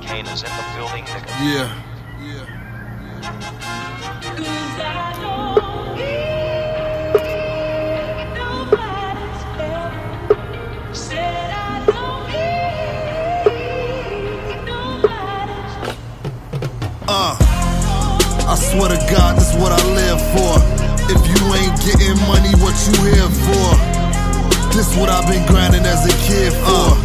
Kane is in the building, nigga. Yeah. I swear to God, this what I live for. If you ain't getting money, what you here for? This what I've been grinding as a kid for.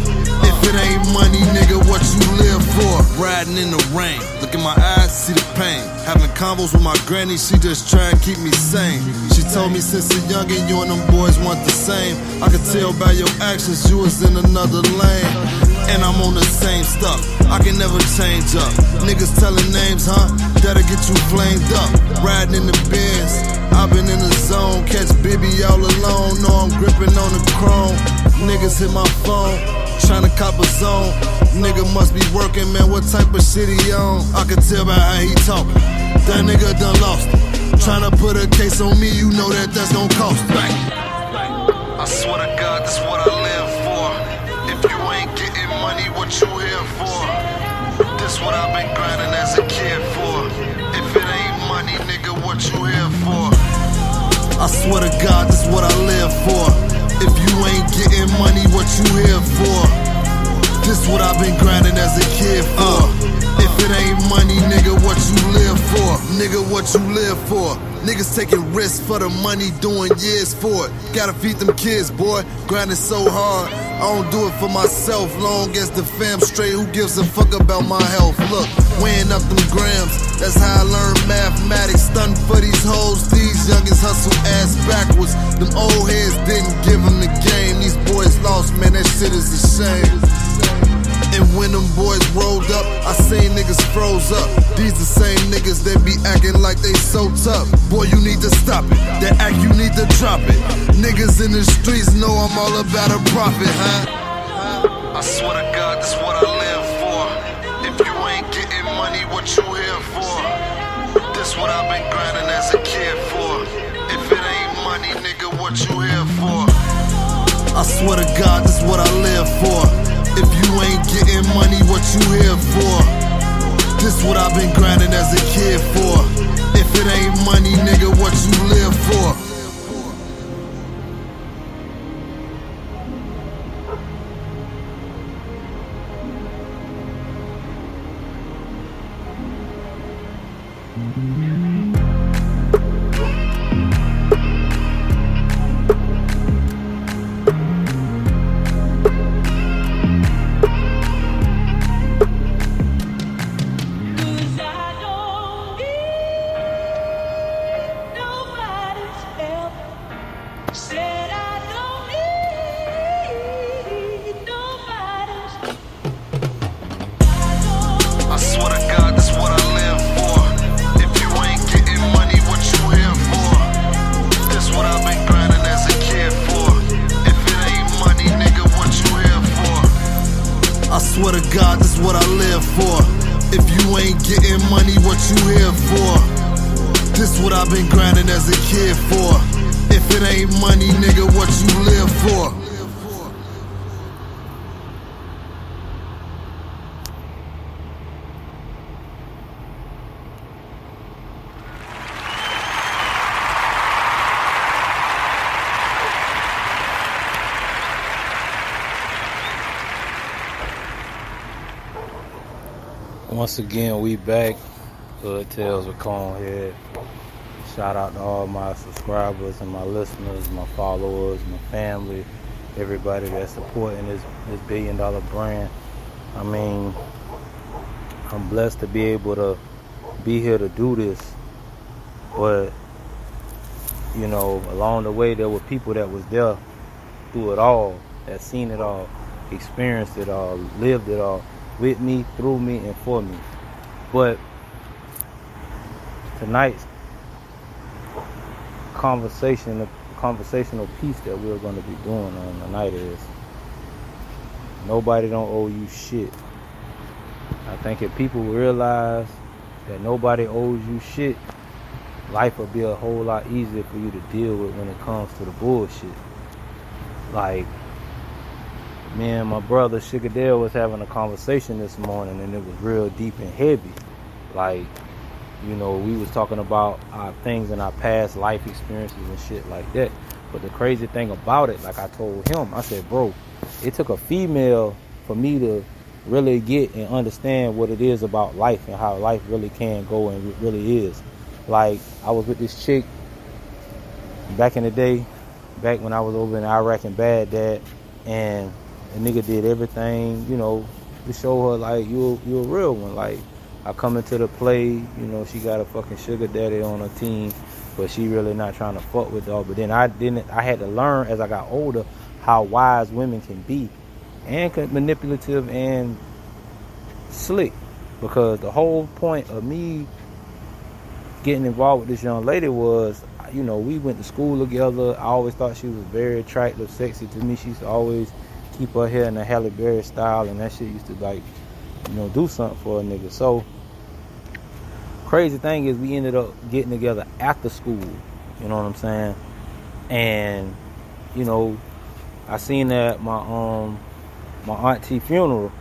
If it ain't money, nigga, what you live for? Riding in the rain, look in my eyes, see the pain. Having combos with my granny, she just try and keep me sane. She told me since a youngin', you and them boys want the same. I could tell by your actions, you was in another lane. And I'm on the same stuff, I can never change up. Niggas telling names, huh? That'll get you flamed up. Riding in the Benz, I've been in the zone. Catch Bibby all alone, know I'm gripping on the chrome. Niggas hit my phone, tryna cop a zone. Nigga must be working, man, what type of shit he on? I can tell by how he talking, that nigga done lost it. Tryna put a case on me, you know that that's gon' cost it. I swear to God, this what I live for. If you ain't getting money, what you here for? This what I've been grinding as a kid for. If it ain't money, nigga, what you here for? I swear to God, this what I live for. If you ain't getting money, what you here for? This what I've been grinding as a kid for. If it ain't money, nigga, what you live for? Nigga, what you live for? Niggas taking risks for the money, doing years for it. Gotta feed them kids, boy, grinding so hard. I don't do it for myself, long as the fam straight. Who gives a fuck about my health? Look, weighing up them grams, that's how I learned mathematics. Stunting for these hoes, these youngins hustle ass backwards. Them old heads didn't give them the game. These boys lost, man, that shit is a shame. And when them boys rolled up, I seen niggas froze up. These the same niggas that be acting like they so tough. Boy, you need to stop it. That act, you need to drop it. Niggas in the streets know I'm all about a profit, huh? I swear to God, this what I live for. If you ain't getting money, what you here for? This what I've been grinding as a kid for. If it ain't money, nigga, what you here for? I swear to God, this what I live for. If you ain't getting money, what you here for? This what I've been grinding as a kid for. If it ain't money, nigga, what you live for? I swear to God, this what I live for. If you ain't getting money, what you here for? This what I've been grinding as a kid for. If it ain't money, nigga, what you here for? I swear to God, this what I live for. If you ain't getting money, what you here for? This what I've been grinding as a kid for. If it ain't money, nigga, what you live for? Once again, we back. Hood Tales with ConeHead. Shout out to all my subscribers and my listeners, my followers, my family, everybody that's supporting this $1 billion brand. I mean, I'm blessed to be able to be here to do this. But, you know, along the way, there were people that was there through it all, that seen it all, experienced it all, lived it all, with me, through me, and for me. But tonight's conversational piece that we're going to be doing on the night is nobody don't owe you shit. I think if people realize that nobody owes you shit, life will be a whole lot easier for you to deal with when it comes to the bullshit. Like, me and my brother Sugardale was having a conversation this morning, and it was real deep and heavy. Like, you know, we was talking about our things in our past life experiences and shit like that. But the crazy thing about it, like I told him, I said, bro, it took a female for me to really get and understand what it is about life and how life really can go and it really is. Like, I was with this chick back in the day, back when I was over in Iraq and Baghdad, and the nigga did everything, you know, to show her, like, you a real one. Like, I come into the play, you know, she got a fucking sugar daddy on her team, but she really not trying to fuck with dog. But then I had to learn as I got older how wise women can be, and manipulative and slick. Because the whole point of me getting involved with this young lady was, you know, we went to school together. I always thought she was very attractive, sexy to me. She used to always keep her hair in a Halle Berry style, and that shit used to, like, you know, do something for a nigga. So, crazy thing is, we ended up getting together after school. You know what I'm saying? And, you know, I seen her at my auntie funeral,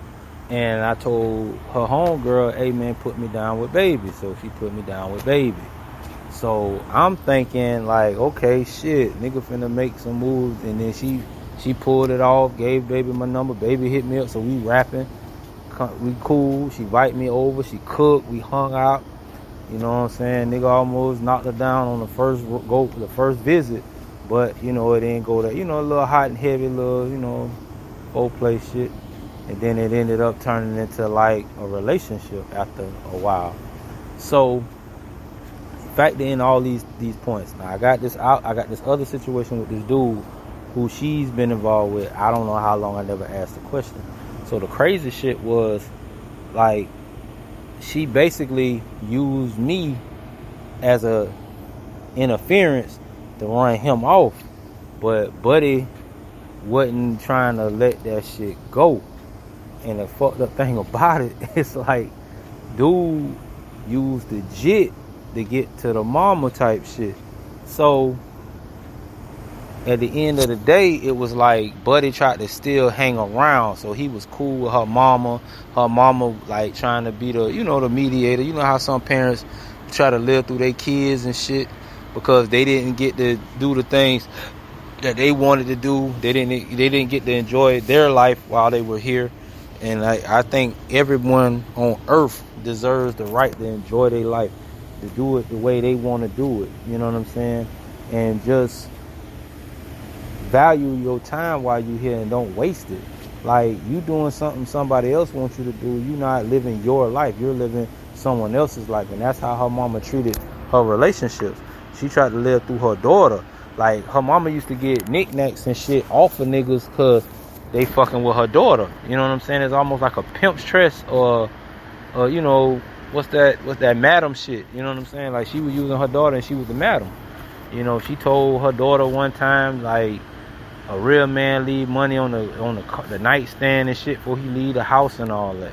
and I told her homegirl, hey man, put me down with baby. So she put me down with baby. So I'm thinking, like, okay, shit, nigga finna make some moves. And then she pulled it off, gave baby my number. Baby hit me up, so we rapping. We cool. She invite me over. She cooked. We hung out. You know what I'm saying? Nigga almost knocked her down on the first visit. But, you know, it didn't go that, you know, a little hot and heavy, little, you know, foreplay shit. And then it ended up turning into, like, a relationship after a while. So, factor in all these points. Now, I got this other situation with this dude who she's been involved with. I don't know how long. I never asked the question. So the crazy shit was, like, she basically used me as a interference to run him off, but Buddy wasn't trying to let that shit go. And the fucked up thing about it, it's like, dude used the jit to get to the mama type shit. So at the end of the day, it was like Buddy tried to still hang around. So he was cool with her mama. Her mama, like, trying to be the, you know, the mediator. You know how some parents try to live through their kids and shit because they didn't get to do the things that they wanted to do. They didn't get to enjoy their life while they were here. And I think everyone on earth deserves the right to enjoy their life, to do it the way they want to do it. You know what I'm saying? And just value your time while you're here and don't waste it. Like, you doing something somebody else wants you to do, you're not living your life, you're living someone else's life. And that's how her mama treated her relationships. She tried to live through her daughter. Like, her mama used to get knickknacks and shit off of niggas because they fucking with her daughter. You know what I'm saying? It's almost like a pimp's tress, or you know, what's that madam shit? You know what I'm saying? Like, she was using her daughter and she was the madam. You know, she told her daughter one time, like, a real man leave money on the nightstand and shit before he leave the house and all that.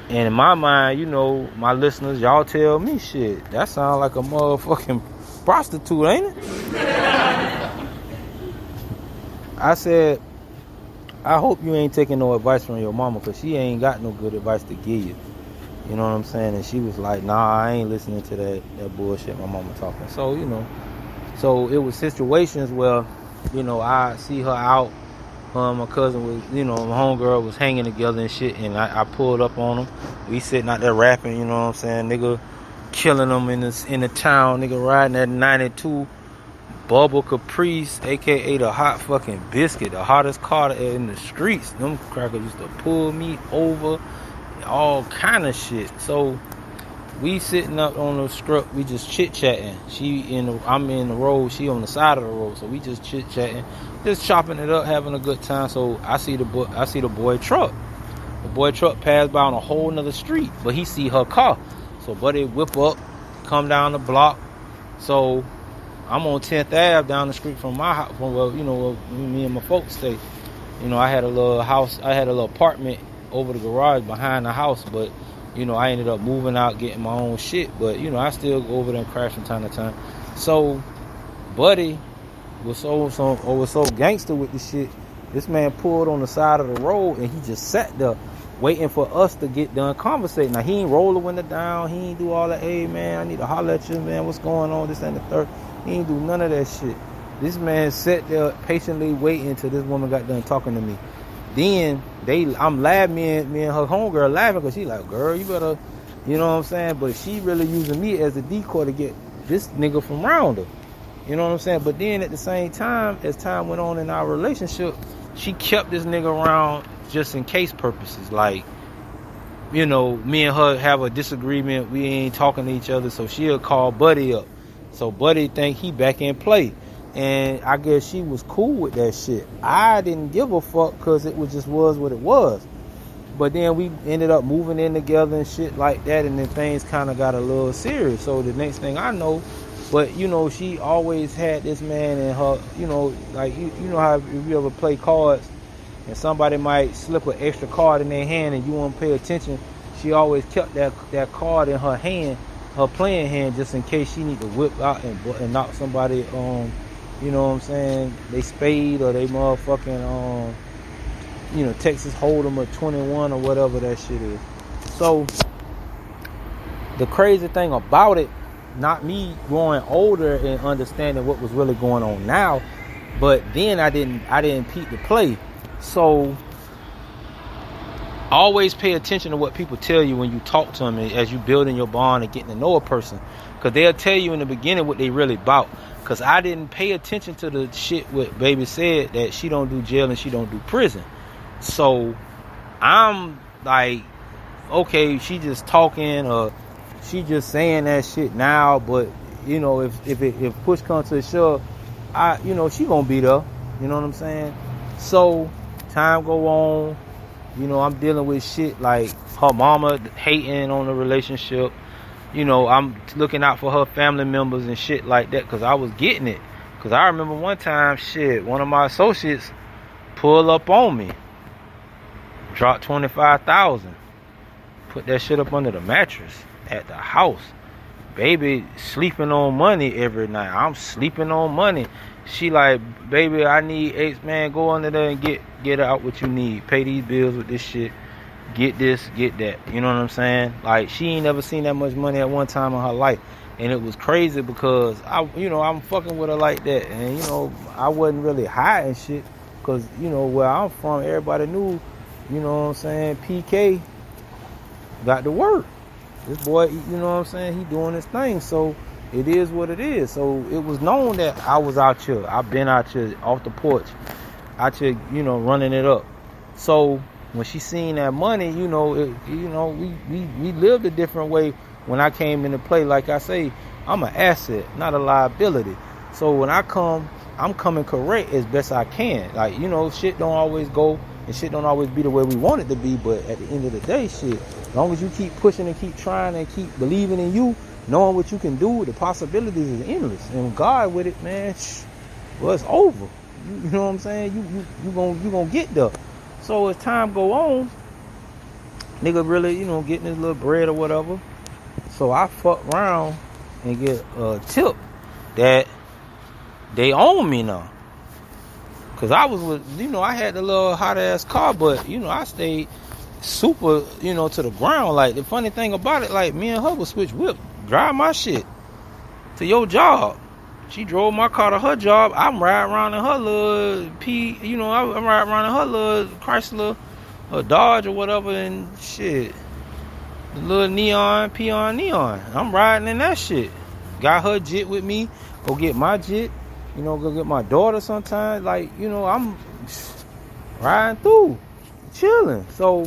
And in my mind, you know, my listeners, y'all tell me, shit, that sounds like a motherfucking prostitute, ain't it? I said, I hope you ain't taking no advice from your mama, because she ain't got no good advice to give you. You know what I'm saying? And she was like, nah, I ain't listening to that bullshit my mama talking. So, you know, so it was situations where, you know, I see her out. Her and my cousin was, you know, my homegirl was hanging together and shit, and I pulled up on them. We sitting out there rapping, you know what I'm saying? Nigga killing them in the town. Nigga riding that 92 Bubble Caprice, a.k.a. the hot fucking biscuit, the hottest car in the streets. Them crackers used to pull me over, all kind of shit. So we sitting up on the strip, we just chit-chatting. I'm in the road, she on the side of the road. So we just chit-chatting, just chopping it up, having a good time. So I see the boy truck. The boy truck passed by on a whole nother street, but he see her car. So buddy whip up, come down the block. So I'm on 10th Ave down the street from my house, from where, you know, where me and my folks stay. You know, I had a little apartment over the garage behind the house, but, you know, I ended up moving out, getting my own shit. But, you know, I still go over there and crash from time to time. So, buddy was so gangster with the shit This man pulled on the side of the road and he just sat there waiting for us to get done conversating. Now, he ain't roll the window down. He ain't do all that, hey, man, I need to holler at you, man. What's going on? This and the third. He ain't do none of that shit. This man sat there patiently waiting until this woman got done talking to me. Then I'm laughing, me and her homegirl laughing because she like, girl, you better, you know what I'm saying? But she really using me as a decoy to get this nigga from around her. You know what I'm saying? But then at the same time, as time went on in our relationship, she kept this nigga around just in case purposes. Like, you know, me and her have a disagreement. We ain't talking to each other, so she'll call Buddy up. So Buddy think he back in play. And I guess she was cool with that shit. I didn't give a fuck because it was what it was. But then we ended up moving in together and shit like that, and then things kind of got a little serious. So the next thing I know, but you know, she always had this man in her, you know, like you know how if you ever play cards and somebody might slip an extra card in their hand and you won't pay attention, she always kept that card in her hand, her playing hand, just in case she need to whip out and knock somebody you know what I'm saying, they spade or they motherfucking you know, Texas Hold'em or 21 or whatever that shit is. So the crazy thing about it, not me growing older and understanding what was really going on now, but then I didn't peep the play. So always pay attention to what people tell you when you talk to them as you building your bond and getting to know a person, because they'll tell you in the beginning what they really about. Because I didn't pay attention to the shit what baby said, that she don't do jail and she don't do prison. So I'm like, okay, she just talking or she just saying that shit now, but you know, if push comes to shove, you know, she gonna be there. You know what I'm saying? So time go on, you know, I'm dealing with shit like her mama hating on the relationship. You know, I'm looking out for her family members and shit like that because I was getting it. Because I remember one time, shit, one of my associates pulled up on me, dropped $25,000, put that shit up under the mattress at the house. Baby sleeping on money every night. I'm sleeping on money. She like, baby, I need X, man, go under there and get out what you need. Pay these bills with this shit. Get this, get that. You know what I'm saying? Like, she ain't never seen that much money at one time in her life. And it was crazy because I'm fucking with her like that. And, you know, I wasn't really hiding shit because, you know, where I'm from, everybody knew, you know what I'm saying, PK got to work. This boy, you know what I'm saying, he doing his thing. So it is what it is. So it was known that I was out here. I've been out here off the porch, out here, you know, running it up. So when she seen that money, you know, we lived a different way when I came into play. Like I say, I'm an asset, not a liability. So when I come, I'm coming correct as best I can. Like, you know, shit don't always go and shit don't always be the way we want it to be. But at the end of the day, shit, as long as you keep pushing and keep trying and keep believing in you, knowing what you can do, the possibilities is endless. And God with it, man, well, it's over. You know what I'm saying? You gonna get there. So as time go on, nigga really, you know, getting his little bread or whatever. So I fuck around and get a tip that they own me now. Cause I was with, you know, I had the little hot ass car, but you know, I stayed super, you know, to the ground. Like, the funny thing about it, like, me and her would switch whip, drive my shit to your job. She drove my car to her job. I'm riding around in her little I'm riding around in her little Chrysler or Dodge or whatever, and shit, the little peon neon. I'm riding in that shit. Got her jit with me. Go get my jit. You know, go get my daughter sometimes. Like, you know, I'm riding through, chilling. So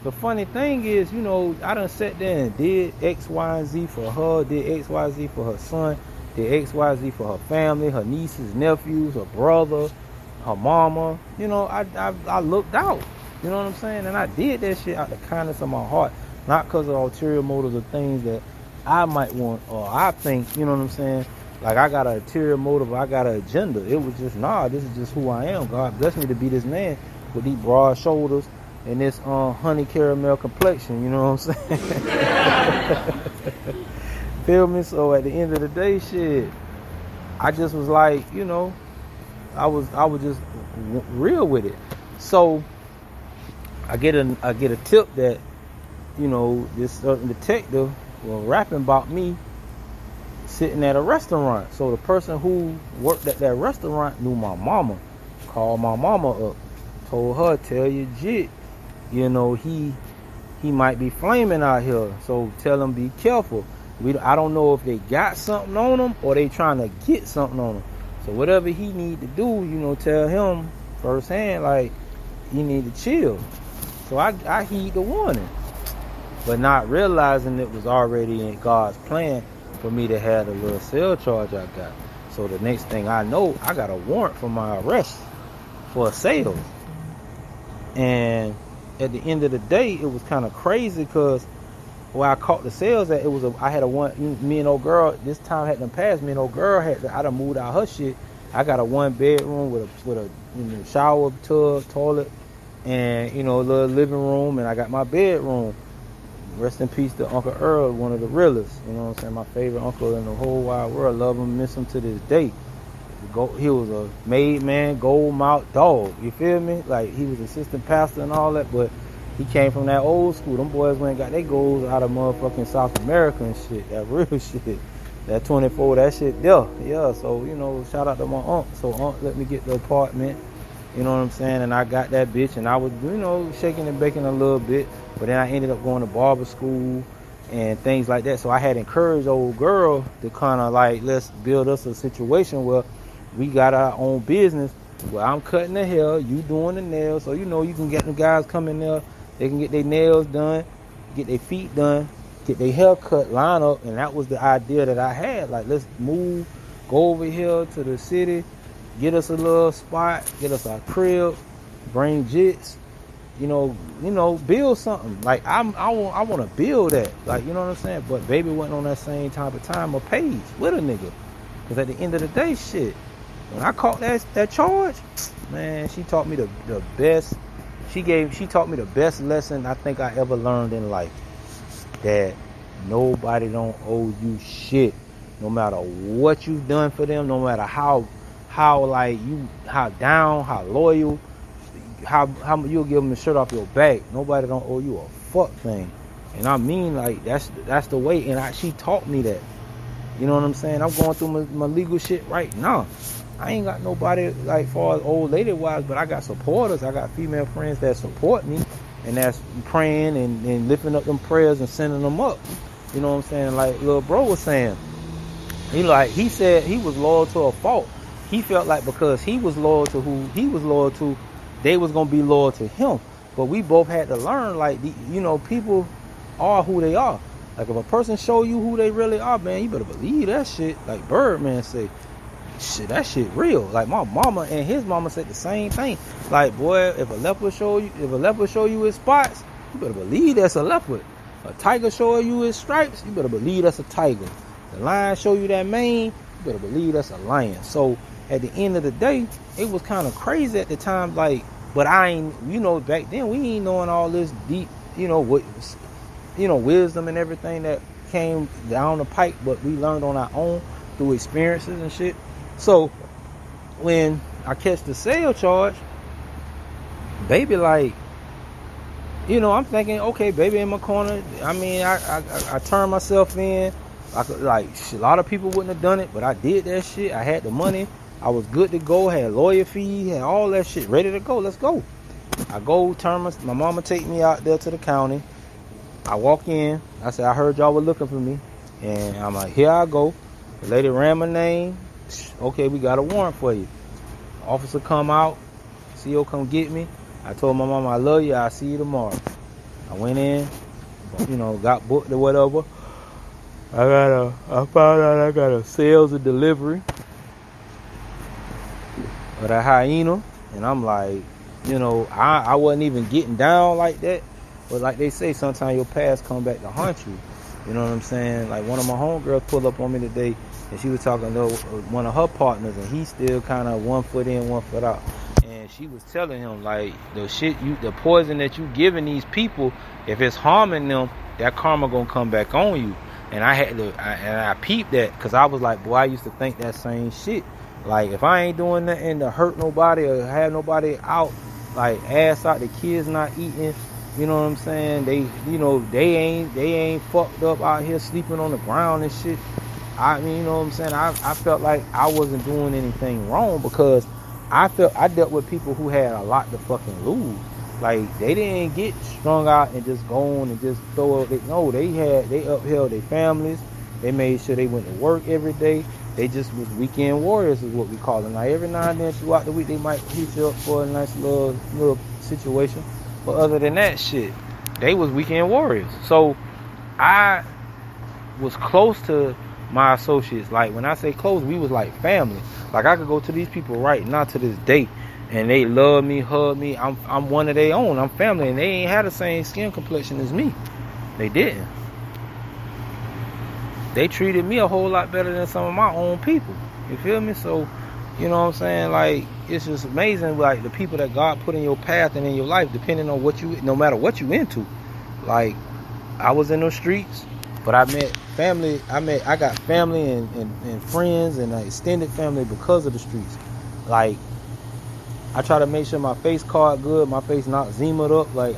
the funny thing is, you know, I done sat there and did X, Y, and Z for her, did X, Y, Z for her son, did X, Y, Z for her family, her nieces, nephews, her brother, her mama. You know, I looked out. You know what I'm saying? And I did that shit out the kindness of my heart, not because of ulterior motives or things that I might want or I think, you know what I'm saying, like I got an ulterior motive, I got an agenda. It was just, this is just who I am. God blessed me to be this man with these broad shoulders and this honey caramel complexion, you know what I'm saying? Feel me? So at the end of the day, shit, I just was like, you know, I was just real with it. So I get a tip that, you know, this certain detective was rapping about me sitting at a restaurant. So the person who worked at that restaurant knew my mama. Called my mama up, told her, tell your jit, you know, he might be flaming out here. So tell him be careful. I don't know if they got something on him or they trying to get something on him. So whatever he need to do, you know, tell him firsthand, like, you need to chill. So I heed the warning, but not realizing it was already in God's plan for me to have the little cell charge I got. So the next thing I know, I got a warrant for my arrest for sales. And at the end of the day, it was kind of crazy because where I caught the sales at, I had me and old girl, this time hadn't passed, me and old girl I done moved out her shit. I got a 1 bedroom with a you know, shower, tub, toilet, and, you know, a little living room, and I got my bedroom. Rest in peace to Uncle Earl, one of the realest, you know what I'm saying, my favorite uncle in the whole wide world. Love him, miss him to this day. He was a made man, gold mouth dog, you feel me? Like, he was assistant pastor and all that, but he came from that old school. Them boys went and got their goals out of motherfucking South America and shit, that real shit. That 24, that shit there. Yeah, so, you know, shout out to my aunt. So aunt let me get the apartment, you know what I'm saying? And I got that bitch, and I was, you know, shaking and baking a little bit. But then I ended up going to barber school and things like that. So I had encouraged old girl to kind of like, let's build us a situation where we got our own business. Where I'm cutting the hair, you doing the nails. So, you know, you can get them guys come in there. They can get their nails done, get their feet done, get their hair cut, line up. And that was the idea that I had. Like, let's move, go over here to the city, get us a little spot, get us our crib, bring jits, you know, build something. Like, I want to build that. Like, you know what I'm saying? But baby wasn't on that same type of time or page with a nigga. Because at the end of the day, shit, when I caught that charge, man, she taught me the best. She taught me the best lesson I think I ever learned in life. That nobody don't owe you shit. No matter what you've done for them, no matter how down, how loyal, how you'll give them the shirt off your back. Nobody don't owe you a fuck thing. And I mean, like, that's the way. And she taught me that. You know what I'm saying? I'm going through my legal shit right now. I ain't got nobody, like, far as old lady wise, but I got supporters. I got female friends that support me and that's praying and lifting up them prayers and sending them up. You know what I'm saying? Like little bro was saying, he said he was loyal to a fault. He felt like because he was loyal to who he was loyal to, they was gonna be loyal to him. But we both had to learn, like, you know, people are who they are. Like, if a person show you who they really are, man, you better believe that shit. Like Birdman say, shit, that shit real. Like, my mama and his mama said the same thing. Like, boy, if a leopard show you his spots, you better believe that's a leopard. A tiger show you his stripes, you better believe that's a tiger. The lion show you that mane, you better believe that's a lion. So at the end of the day, it was kind of crazy at the time. Like, but I ain't, you know, back then we ain't knowing all this deep, you know, what, you know, wisdom and everything that came down the pike. But we learned on our own through experiences and shit. So when I catch the sale charge, baby, like, you know, I'm thinking, okay, baby in my corner. I mean, I turned myself in. I could, like, a lot of people wouldn't have done it, but I did that shit. I had the money. I was good to go. Had lawyer fee, had all that shit ready to go. Let's go. I go, my mama take me out there to the county. I walk in. I said, I heard y'all were looking for me. And I'm like, here I go. The lady ran my name. Okay, we got a warrant for you. Officer come out. CO come get me. I told my mama, I love you. I'll see you tomorrow. I went in, you know, got booked or whatever. I found out I got a sales and delivery of that hyena. And I'm like, you know, I wasn't even getting down like that. But like they say, sometimes your past come back to haunt you. You know what I'm saying? Like, one of my homegirls pulled up on me today, and she was talking to one of her partners, and he's still kind of 1 foot in, 1 foot out. And she was telling him, like, the poison that you giving these people, if it's harming them, that karma gonna come back on you. And I peeped that, because I was like, boy, I used to think that same shit. Like, if I ain't doing nothing to hurt nobody or have nobody out, like, ass out, the kids not eating, you know what I'm saying? They, you know, they ain't fucked up out here sleeping on the ground and shit. I mean, you know what I'm saying? I felt like I wasn't doing anything wrong because I dealt with people who had a lot to fucking lose. Like, they didn't get strung out and just go on and just throw it. No, they upheld their families. They made sure they went to work every day. They just was weekend warriors is what we call them. Now, every now and then throughout the week, they might hit you up for a nice little situation. But other than that shit, they was weekend warriors. So I was close to my associates. Like, when I say close, we was like family. Like, I could go to these people right now to this day, and they love me, hug me. I'm one of their own. I'm family, and they ain't had the same skin complexion as me. They didn't. They treated me a whole lot better than some of my own people. You feel me? So, you know what I'm saying? Like, it's just amazing, like, the people that God put in your path and in your life, depending on what you, no matter what you into. Like, I was in those streets, but I met family. I got family and friends and extended family because of the streets. Like, I try to make sure my face card good, my face not zemoed up. Like,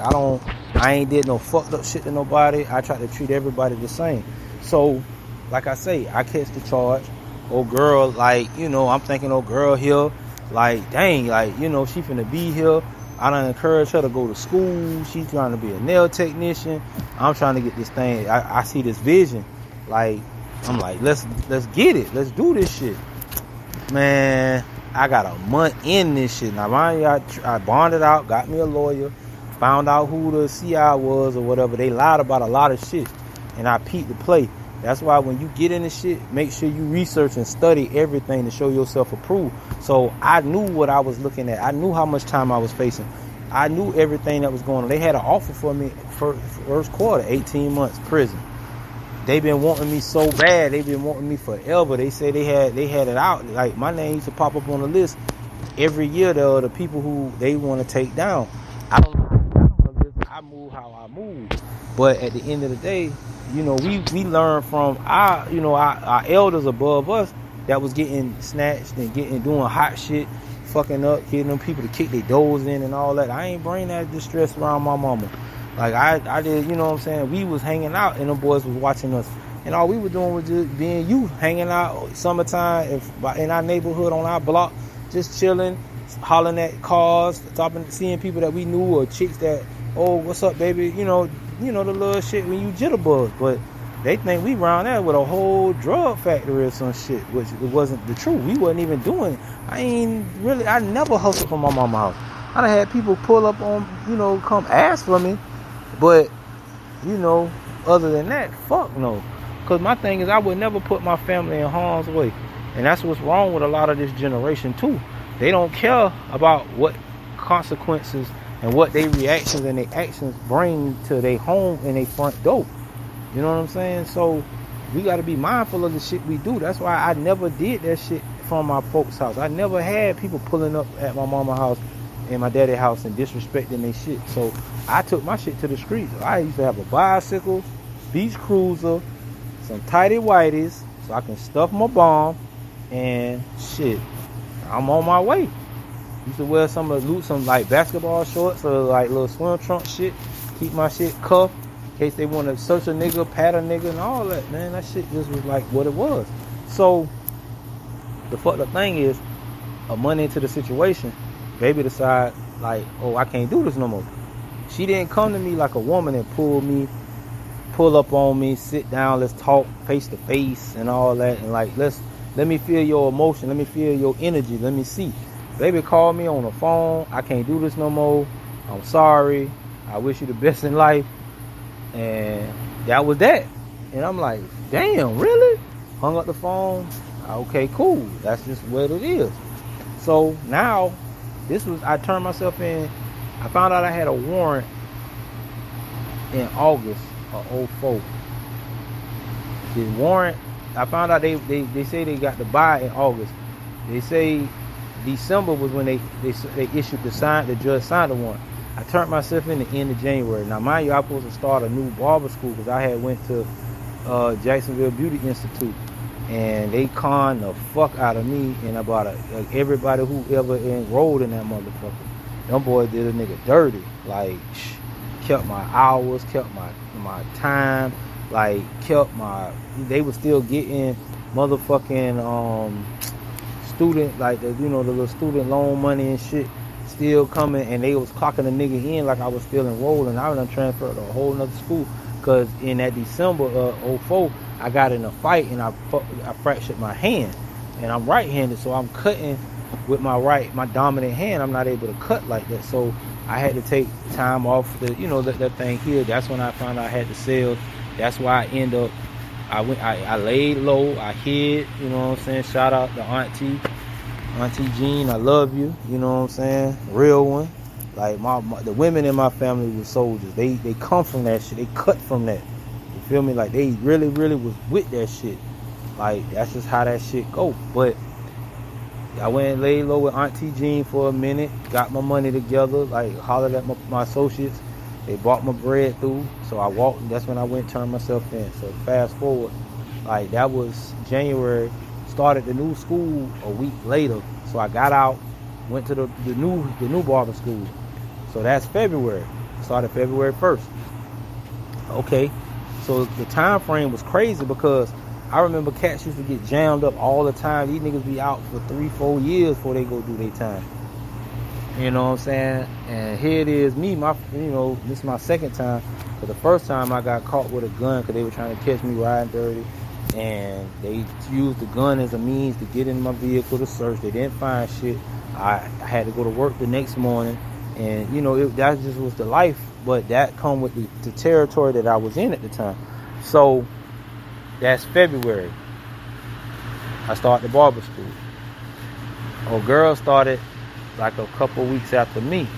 I ain't did no fucked up shit to nobody. I try to treat everybody the same. So, like I say, I catch the charge. Old girl, like, you know, I'm thinking old girl here, like, dang, like, you know, she finna be here. I done encourage her to go to school. She's trying to be a nail technician. I'm trying to get this thing. I see this vision. Like, I'm like, let's get it. Let's do this shit. Man, I got a month in this shit. Now, mind you, I bonded out, got me a lawyer, found out who the CI was or whatever. They lied about a lot of shit, and I peeped the play. That's why when you get into shit, make sure you research and study everything to show yourself approved. So I knew what I was looking at. I knew how much time I was facing. I knew everything that was going on. They had an offer for me for first quarter, 18 months prison. They've been wanting me so bad. They've been wanting me forever. They say they had it out. Like, my name used to pop up on the list every year. There are the people who they want to take down. I don't know. I move how I move. But at the end of the day, you know, we learn from our elders above us that was getting snatched and doing hot shit, fucking up, getting them people to kick their doors in and all that. I ain't bring that distress around my mama. Like, I did, you know what I'm saying? We was hanging out and them boys was watching us. And all we were doing was just being youth, hanging out summertime in our neighborhood on our block, just chilling, hollering at cars, seeing people that we knew or chicks that, oh, what's up, baby? You know the little shit when you jitterbug. But they think we round there with a whole drug factory or some shit, which it wasn't the truth. We wasn't even doing it. I never hustled from my mama's house. I done had people pull up on, come ask for me. But, other than that, fuck no. Because my thing is, I would never put my family in harm's way. And that's what's wrong with a lot of this generation too. They don't care about what consequences and what their reactions and their actions bring to their home and their front door. You know what I'm saying? So we got to be mindful of the shit we do. That's why I never did that shit from my folks' house. I never had people pulling up at my mama's house and my daddy's house and disrespecting their shit. So I took my shit to the streets. I used to have a bicycle, beach cruiser, some tighty whities so I can stuff my bomb, and shit, I'm on my way. Used to wear some like basketball shorts or like little swim trunk shit. Keep my shit cuffed in case they want to search a nigga, pat a nigga, and all that. Man, that shit just was like what it was. So the fucked up thing is, a month into the situation, baby decide like, oh, I can't do this no more. She didn't come to me like a woman and pull up on me, sit down, let's talk face to face and all that, and like let me feel your emotion, let me feel your energy, let me see. Baby called me on the phone, I can't do this no more, I'm sorry, I wish you the best in life, and that was that. And I'm like, damn, really? Hung up the phone. Okay, cool, that's just what it is. So now I turned myself in. I found out I had a warrant in August of 04. The warrant, I found out they say they got to buy in August. They say December was when they issued the judge signed the warrant. I turned myself in the end of January. Now, mind you, I was supposed to start a new barber school because I had went to Jacksonville Beauty Institute. and they conned the fuck out of me and about everybody who ever enrolled in that motherfucker. Them boys did a nigga dirty. Like, kept my hours, kept my time, like they was still getting motherfucking student, like the little student loan money and shit still coming, and they was clocking a nigga in like I was still enrolled, and I was transferred to a whole nother school. Cause in that December of 04, I got in a fight and I fractured my hand, and I'm right-handed, so I'm cutting with my dominant hand. I'm not able to cut like that, so I had to take time off that thing here. That's when I found out I had to sell. That's why I laid low, I hid, you know what I'm saying? Shout out to Auntie Jean, I love you, you know what I'm saying? Real one. Like the women in my family were soldiers. They come from that shit. They cut from that. You feel me? Like they really, really was with that shit. Like that's just how that shit go. But I went and laid low with Auntie Jean for a minute, got my money together, like hollered at my associates. They bought my bread through, so I walked. That's when I went and turned myself in. So fast forward, like that was January. Started the new school a week later. So I got out, went to the new barber school. So that's February. Started February 1st. Okay, so the time frame was crazy because I remember cats used to get jammed up all the time. These niggas be out for 3-4 years before they go do their time. You know what I'm saying? And here it is, this is my second time. For the first time I got caught with a gun because they were trying to catch me riding dirty. And they used the gun as a means to get in my vehicle to search. They didn't find shit. I had to go to work the next morning. And, that just was the life. But that come with the territory that I was in at the time. So, that's February. I started the barber school. Old girl started like a couple weeks after me.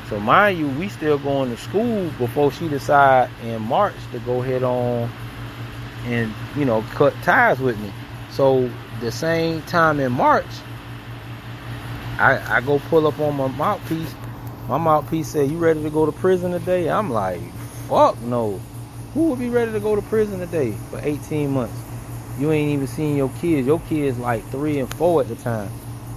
So mind you, we still going to school before she decide in March to go head on and cut ties with me. So the same time in March, I go pull up on my mouthpiece. My mouthpiece said, "You ready to go to prison today?" I'm like, fuck no. Who would be ready to go to prison today for 18 months? You ain't even seen your kids. Your kids like 3 and 4 at the time.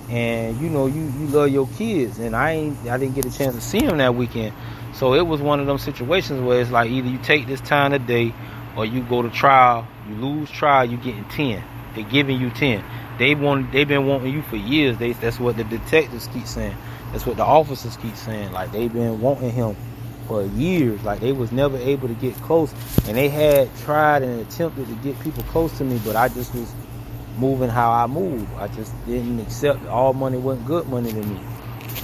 And you love your kids. And I didn't get a chance to see them that weekend. So it was one of them situations where it's like either you take this time today or you go to trial. You lose trial, you getting 10. They're giving you 10. They've been wanting you for years. That's what the detectives keep saying. That's what the officers keep saying. Like they've been wanting him for years. Like they was never able to get close, and they had tried and attempted to get people close to me, but I just was moving how I move. I just didn't accept all money wasn't good money to me.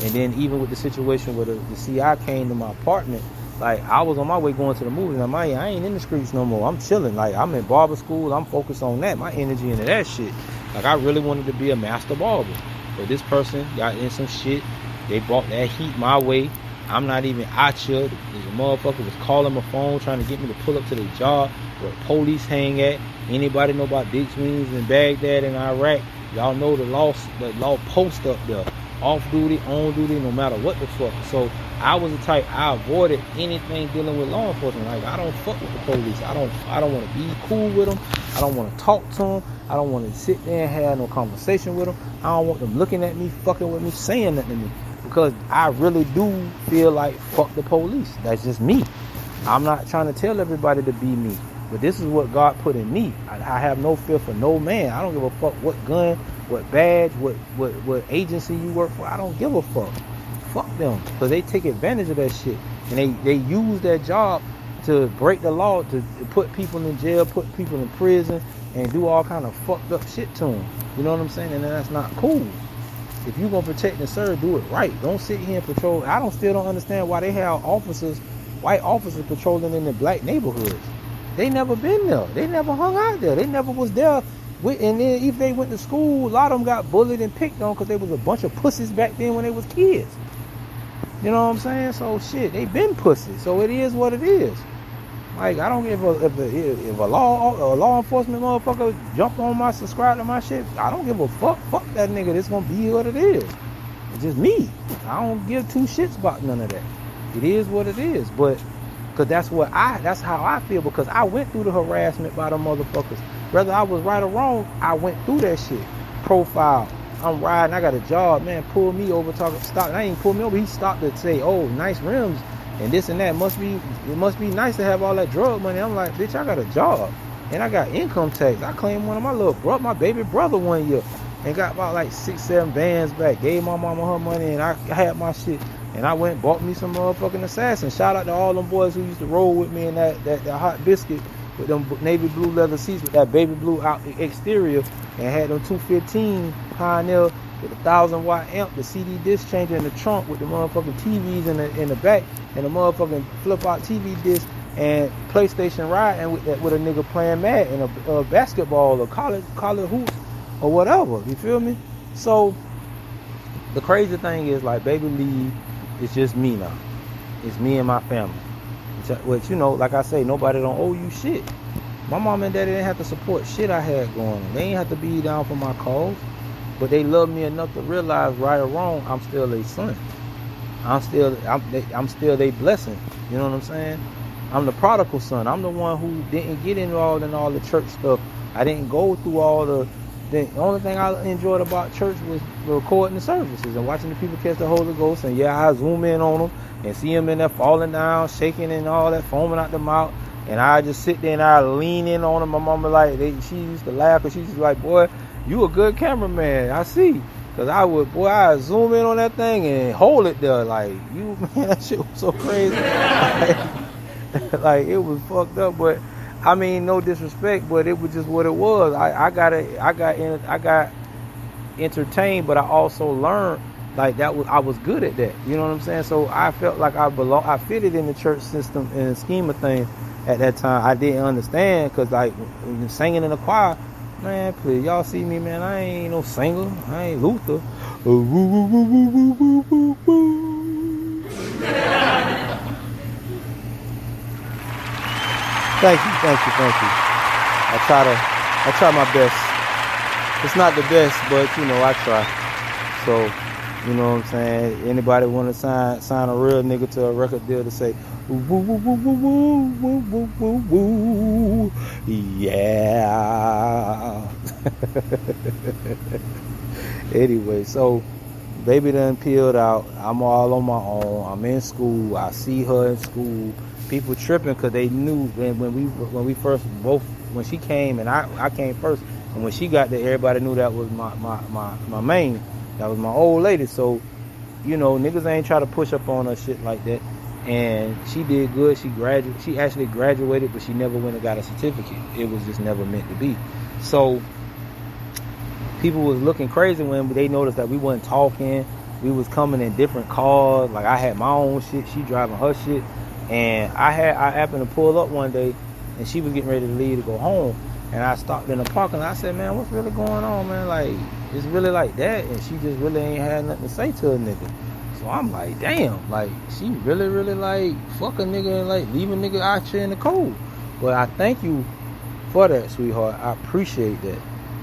And then even with the situation where the CI came to my apartment, like I was on my way going to the movies. Now I ain't in the streets no more. I'm chilling. Like I'm in barber school. I'm focused on that. My energy into that shit. Like I really wanted to be a master barber. But this person got in some shit. They brought that heat my way. I'm not even out here. The motherfucker was calling my phone trying to get me to pull up to their job where police hang at. Anybody know about Dick Swings in Baghdad and Iraq? Y'all know the law post up there. Off duty, on duty, no matter what the fuck. So I was the type, I avoided anything dealing with law enforcement. Like I don't fuck with the police. I don't want to be cool with them. I don't want to talk to them. I don't want to sit there and have no conversation with them. I don't want them looking at me, fucking with me, saying nothing to me. Because I really do feel like fuck the police. That's just me. I'm not trying to tell everybody to be me. But this is what God put in me. I have no fear for no man. I don't give a fuck what gun, what badge, what agency you work for. I don't give a fuck. Fuck them. Because they take advantage of that shit. And they use their job to break the law, to put people in jail, put people in prison, and do all kind of fucked up shit to them. You know what I'm saying? And that's not cool. If you're going to protect and serve, do it right. Don't sit here and patrol. I still don't understand why they have white officers patrolling in the black neighborhoods. They never been there. They never hung out there. They never was there. And then if they went to school, a lot of them got bullied and picked on because they was a bunch of pussies back then when they was kids. You know what I'm saying? So shit, they been pussies. So it is what it is. Like I don't give if a law enforcement motherfucker jump on my subscribe to my shit, I don't give a fuck. Fuck that nigga. It's gonna be what it is. It's just me. I don't give two shits about none of that. It is what it is. But because that's how I feel, because I went through the harassment by the motherfuckers. whether I was right or wrong, I went through that shit. Profile. I'm riding, I got a job, man, pull me over, stop. I ain't pull me over, he stopped to say, oh, nice rims, and this and that. It must be nice to have all that drug money. I'm like, bitch, I got a job, and I got income tax. I claimed one of my baby brother one year, and got about like 6-7 bands back, gave my mama her money, and I had my shit, and I went and bought me some motherfucking Assassin. Shout out to all them boys who used to roll with me in that hot biscuit, with them navy blue leather seats with that baby blue out exterior, and had them 215 Pioneer with a 1,000-watt amp, the CD disc changer in the trunk with the motherfucking TVs in the back, and the motherfucking flip out TV disc, and PlayStation riding with a nigga playing Madden, and a basketball or college hoops or whatever. You feel me? So the crazy thing is, like, baby leave, it's just me now. It's me and my family. Which, you know, like I say, nobody don't owe you shit. My mom and daddy didn't have to support shit I had going on. They ain't have to be down for my cause. But they love me enough to realize, right or wrong, I'm still their son. I'm still their blessing. You know what I'm saying? I'm the prodigal son. I'm the one who didn't get involved in all the church stuff. I didn't go through all the only thing I enjoyed about church was recording the services and watching the people catch the Holy Ghost. And yeah, I zoom in on them and see them in there falling down, shaking and all that, foaming out the mouth. And I just sit there and I lean in on them. My mama she used to laugh, because she was like, boy, you a good cameraman. I see. Because I zoom in on that thing and hold it there. Like, you, man, that shit was so crazy. Like, it was fucked up. But, I mean, no disrespect, but it was just what it was. I got entertained, but I also learned, like, I was good at that. You know what I'm saying? So I felt like I fitted in the church system and the scheme of things at that time. I didn't understand, because, like, singing in the choir, man, please, y'all see me, man, I ain't no singer. I ain't Luther. Thank you. I try my best. It's not the best, but, you know, I try. So, you know what I'm saying? Anybody want to sign a real nigga to a record deal to say, woo, woo, woo, woo, woo, woo, woo, woo, woo, yeah. Anyway, so baby done peeled out. I'm all on my own. I'm in school. I see her in school. People tripping because they knew when she came and I came first, and when she got there, everybody knew that was my main. That was my old lady. So, you know, niggas ain't try to push up on her shit like that. And she did good. She actually graduated, but she never went and got a certificate. It was just never meant to be. So people was looking crazy when they noticed that we wasn't talking. We was coming in different cars. Like, I had my own shit, she driving her shit. And I happened to pull up one day, and she was getting ready to leave to go home. And I stopped in the parking lot. I said, man, what's really going on, man? Like, it's really like that? And she just really ain't had nothing to say to a nigga. So I'm like, damn, like, she really, really, like, fuck a nigga and, like, leave a nigga out here in the cold. But I thank you for that, sweetheart. I appreciate that.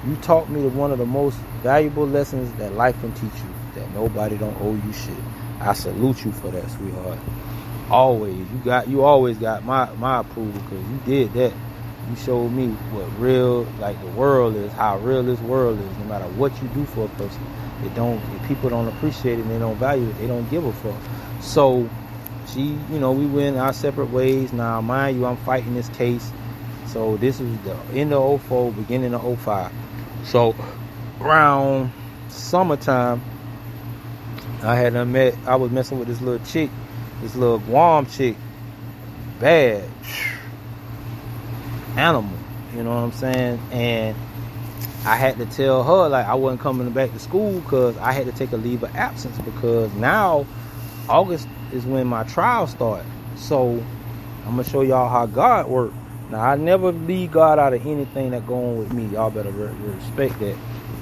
You taught me one of the most valuable lessons that life can teach you, that nobody don't owe you shit. I salute you for that, sweetheart. Always. You always got my approval, because you did that. You showed me what real, like, the world is, how real this world is. No matter what you do for a person, if people don't appreciate it and they don't value it, they don't give a fuck. So she, you know, we went our separate ways. Now, mind you, I'm fighting this case. So this is the end of 04, beginning of 05. So around summertime, I was messing with this little chick, this little Guam chick. Bad animal, you know what I'm saying? And I had to tell her, like, I wasn't coming back to school because I had to take a leave of absence, because now August is when my trial started. So I'm gonna show y'all how God works. Now, I never leave God out of anything that go on with me. Y'all better respect that.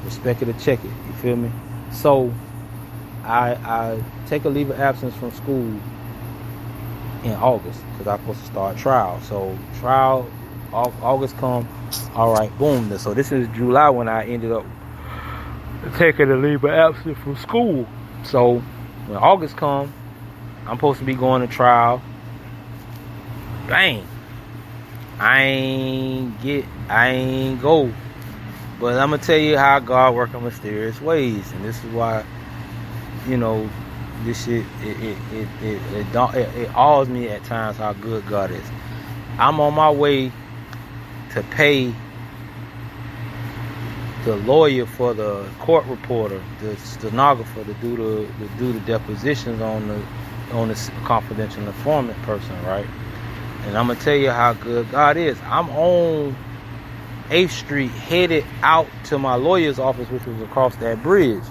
Respect it or check it. You feel me? So I take a leave of absence from school in August, because I'm supposed to start trial. So trial, August come, all right, boom. So this is July when I ended up taking a leave of absence from school. So when August come, I'm supposed to be going to trial. Bang. I ain't go. But I'm gonna tell you how God works in mysterious ways, and this is why, this shit it awes me at times how good God is. I'm on my way to pay the lawyer for the court reporter, the stenographer, to do the depositions on the confidential informant person, right? And I'm gonna tell you how good God is. I'm on 8th Street headed out to my lawyer's office, which was across that bridge.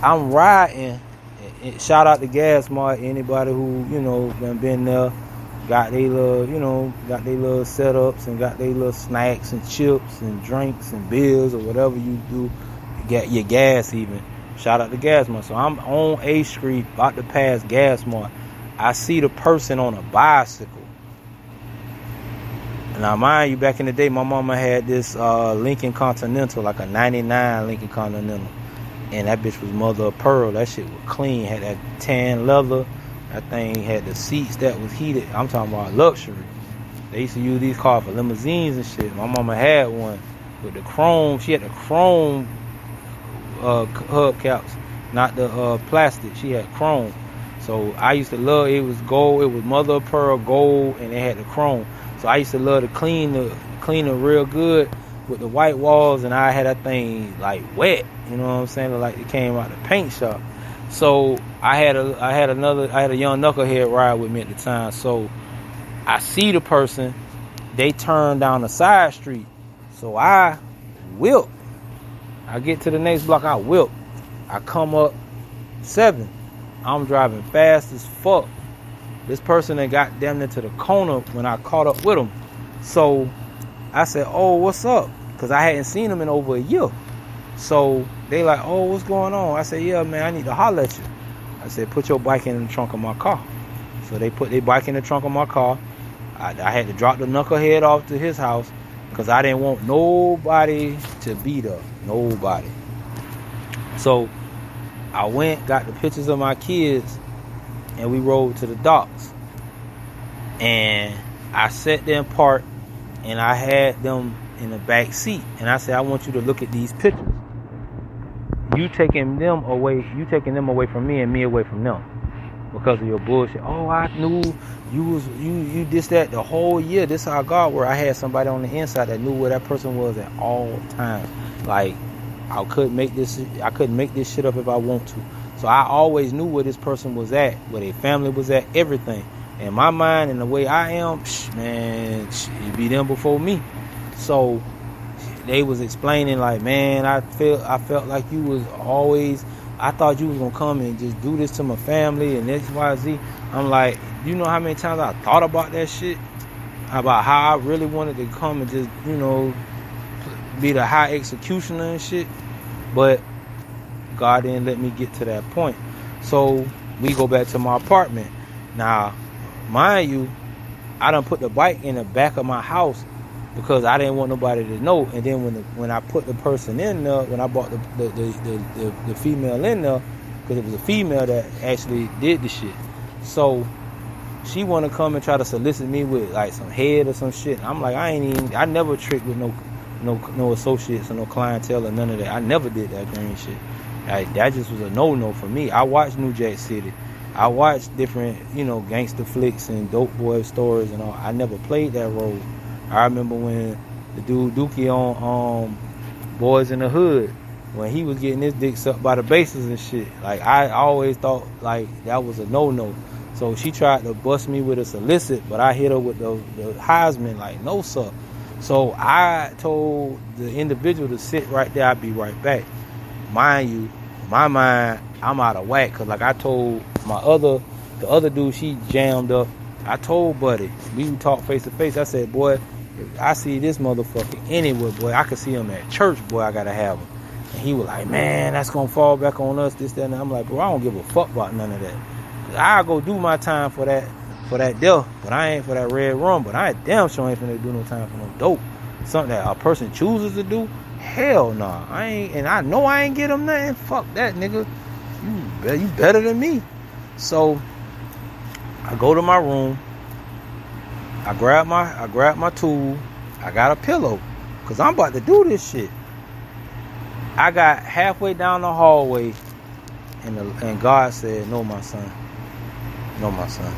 I'm riding. Shout out to Gas Mart. Anybody who been there, got their little setups and got their little snacks and chips and drinks and beers or whatever you do, get your gas even. Shout out to Gas Mart. So I'm on 8th Street, about to pass Gas Mart. I see the person on a bicycle. Now, mind you, back in the day, my mama had this Lincoln Continental, like a 99 Lincoln Continental. And that bitch was mother of pearl. That shit was clean. Had that tan leather. That thing had the seats that was heated. I'm talking about luxury. They used to use these cars for limousines and shit. My mama had one with the chrome. She had the chrome hubcaps, not the plastic. She had chrome. So I used to love it. It was gold. It was mother of pearl gold, and it had the chrome. So I used to love to clean it real good with the white walls, and I had that thing like wet. You know what I'm saying? Like it came out the paint shop. So I had a young knucklehead ride with me at the time. So I see the person, they turn down the side street. So I whip. I get to the next block, I whip. I come up 7. I'm driving fast as fuck. This person that got damn near to the corner when I caught up with him. So I said, "Oh, what's up?" Because I hadn't seen him in over a year. So they like, "Oh, what's going on?" I said, "Yeah, man, I need to holler at you." I said, "Put your bike in the trunk of my car." So they put their bike in the trunk of my car. I had to drop the knucklehead off to his house because I didn't want nobody to be there. Nobody. So I went, got the pictures of my kids, and we rode to the docks. And I sat there and parked, and I had them in the back seat. And I said, "I want you to look at these pictures. You taking them away from me and me away from them because of your bullshit. Oh, I knew you this, that the whole year. This how God worked. I had somebody on the inside that knew where that person was at all times. Like I couldn't make this shit up if I want to. So I always knew where this person was at, where their family was at, everything. In my mind and the way I am, you be them before me." So they was explaining like, "Man, I felt like you was always, I thought you was gonna come and just do this to my family and X, Y, Z." I'm like, you know how many times I thought about that shit? About how I really wanted to come and just, be the high executioner and shit. But God didn't let me get to that point. So we go back to my apartment. Now, mind you, I done put the bike in the back of my house because I didn't want nobody to know. And then when I put the person in there, when I brought the female in there, because it was a female that actually did the shit. So she want to come and try to solicit me with like some head or some shit. I'm like, I never tricked with no associates or no clientele or none of that. I never did that green shit. Like, that just was a no for me. I watched New Jack City. I watched different, gangster flicks and dope boy stories and all. I never played that role. I remember when the dude Dookie on Boys in the Hood, when he was getting his dick sucked by the bases and shit. Like, I always thought like that was a no. So she tried to bust me with a solicit, but I hit her with the Heisman, like, "No, sir." So I told the individual to sit right there. I'll be right back. Mind you, my mind, I'm out of whack. Because like I told the other dude, she jammed up. I told Buddy, we would talk face to face. I said, "Boy, if I see this motherfucker anywhere, boy, I could see him at church, boy, I got to have him." And he was like, "Man, that's going to fall back on us, this, that, and that." I'm like, "Bro, I don't give a fuck about none of that. I'll go do my time for that deal, but I ain't for that red rum. But I damn sure ain't finna do no time for no dope. Something that a person chooses to do, hell nah. I ain't, and I know I ain't get him nothing. Fuck that, nigga. You better than me." So I go to my room. I grabbed my tool. I got a pillow, cause I'm about to do this shit. I got halfway down the hallway, and God said, "No, my son. No, my son."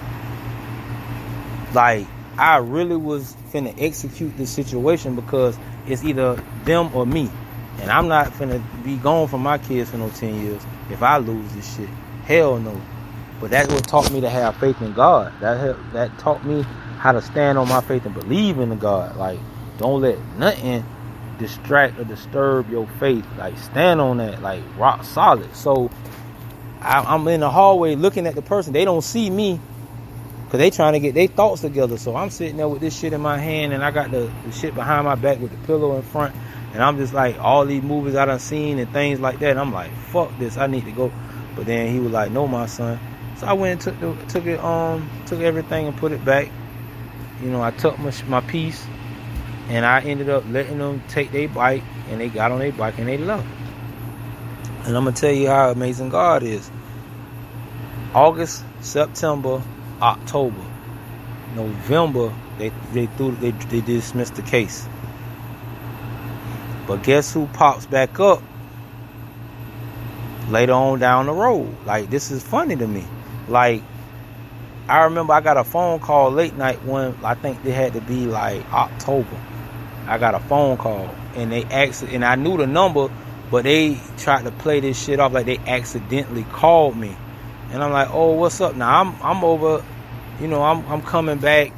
Like, I really was finna execute this situation because it's either them or me. And I'm not finna be gone from my kids for no 10 years if I lose this shit. Hell no. But that's what taught me to have faith in God. That taught me how to stand on my faith and believe in the God. Like, don't let nothing distract or disturb your faith. Like, stand on that, like, rock solid. So I'm in the hallway looking at the person. They don't see me because they trying to get their thoughts together. So I'm sitting there with this shit in my hand, and I got the shit behind my back with the pillow in front. And I'm just like, all these movies I done seen and things like that. And I'm like, fuck this, I need to go. But then he was like, "No, my son." So I went and took everything and put it back. You know, I took my piece, and I ended up letting them take their bike, and they got on their bike and they left. And I'm gonna tell you how amazing God is. August, September, October, November, they dismissed the case. But guess who pops back up later on down the road? Like, this is funny to me. Like, I remember I got a phone call late night when I think it had to be like October. I got a phone call, and they asked, and I knew the number, but they tried to play this shit off like they accidentally called me. And I'm like, "Oh, what's up?" Now I'm over, you know, I'm coming back,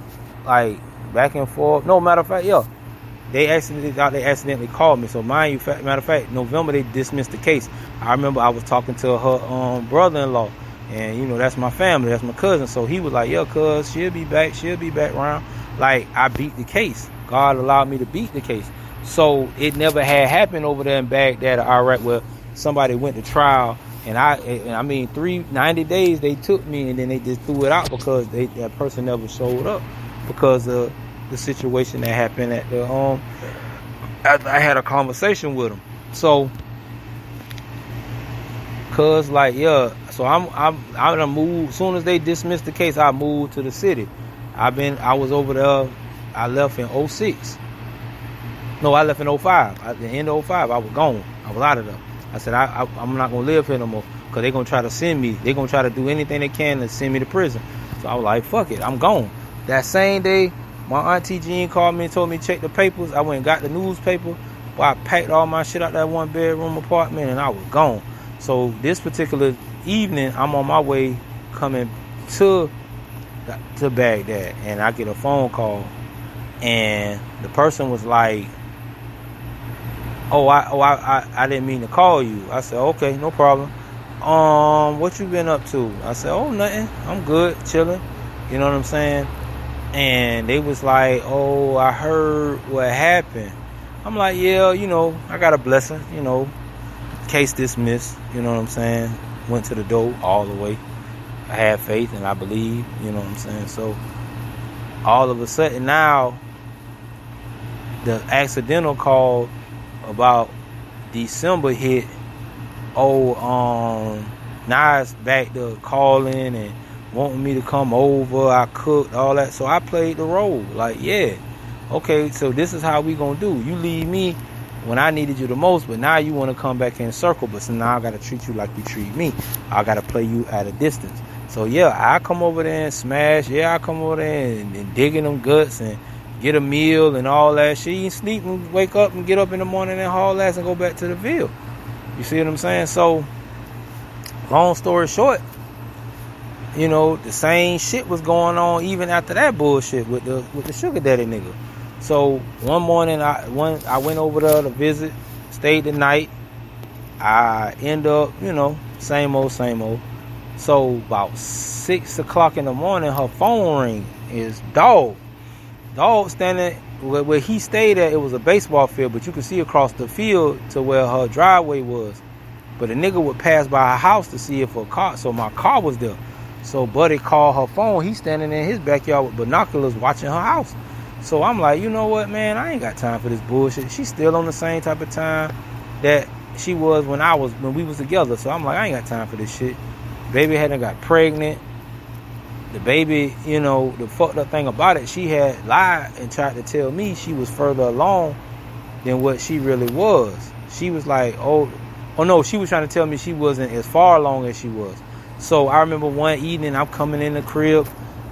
like, back and forth. No, matter of fact, yeah. They accidentally called me. So matter of fact, November they dismissed the case. I remember I was talking to her brother-in-law, and you know, that's my family, that's my cousin. So he was like, "Yeah, cuz she'll be back around." Like, I beat the case. God allowed me to beat the case. So it never had happened over there in Baghdad or Iraq where somebody went to trial, and I mean 90 days they took me, and then they just threw it out because that person never showed up because of the situation that happened at the after I had a conversation with him. So cuz, like, yeah, so I'm gonna move. As soon as they dismissed the case, I moved to the city. I was over there. I left in 06. No, I left in 05. At the end of 05, I was gone. I was out of there. I said, I'm not gonna live here no more, because they're gonna try to send me. They're gonna try to do anything they can to send me to prison. So I was like, fuck it, I'm gone. That same day, my auntie Jean called me and told me to check the papers. I went and got the newspaper. Well, I packed all my shit out that 1-bedroom apartment, and I was gone. So this particular evening, I'm on my way coming to Baghdad, and I get a phone call, and the person was like, I didn't mean to call you. I said, okay, no problem. What you been up to? I said, oh, nothing. I'm good, chilling. You know what I'm saying? And they was like, oh, I heard what happened. I'm like, yeah, you know, I got a blessing, you know, case dismissed, you know what I'm saying? Went to the door all the way. I had faith and I believe, you know what I'm saying? So all of a sudden now, the accidental call about December hit. Now it's back to calling and wanting me to come over. I cooked, all that. So I played the role. Like, yeah, okay, so this is how we gonna do. You leave me when I needed you the most, but now you want to come back in circle. But so now I gotta treat you like you treat me. I gotta play you at a distance. So yeah, I come over there and smash. Yeah, I come over there and dig in them guts and get a meal and all that. She sleep and wake up and get up in the morning and haul ass and go back to the field. You see what I'm saying? So long story short, you know, the same shit was going on even after that bullshit with the sugar daddy nigga. So one morning I went over there to visit, stayed the night. I end up, you know, same old. So about 6 o'clock in the morning, her phone ring. Is Dog standing where he stayed at. It was a baseball field, but you could see across the field to where her driveway was. But a nigga would pass by her house to see if her car, so my car was there. So buddy called her phone. He's standing in his backyard with binoculars watching her house. So I'm like, you know what, man, I ain't got time for this bullshit. She's still on the same type of time that she was when we was together. So I'm like, I ain't got time for this shit. Baby hadn't got pregnant. the baby, you know, the fucked up thing about it, she had lied and tried to tell me she was further along than what she really was. She was like, oh no, she was trying to tell me she wasn't as far along as she was. So I remember one evening, I'm coming in the crib,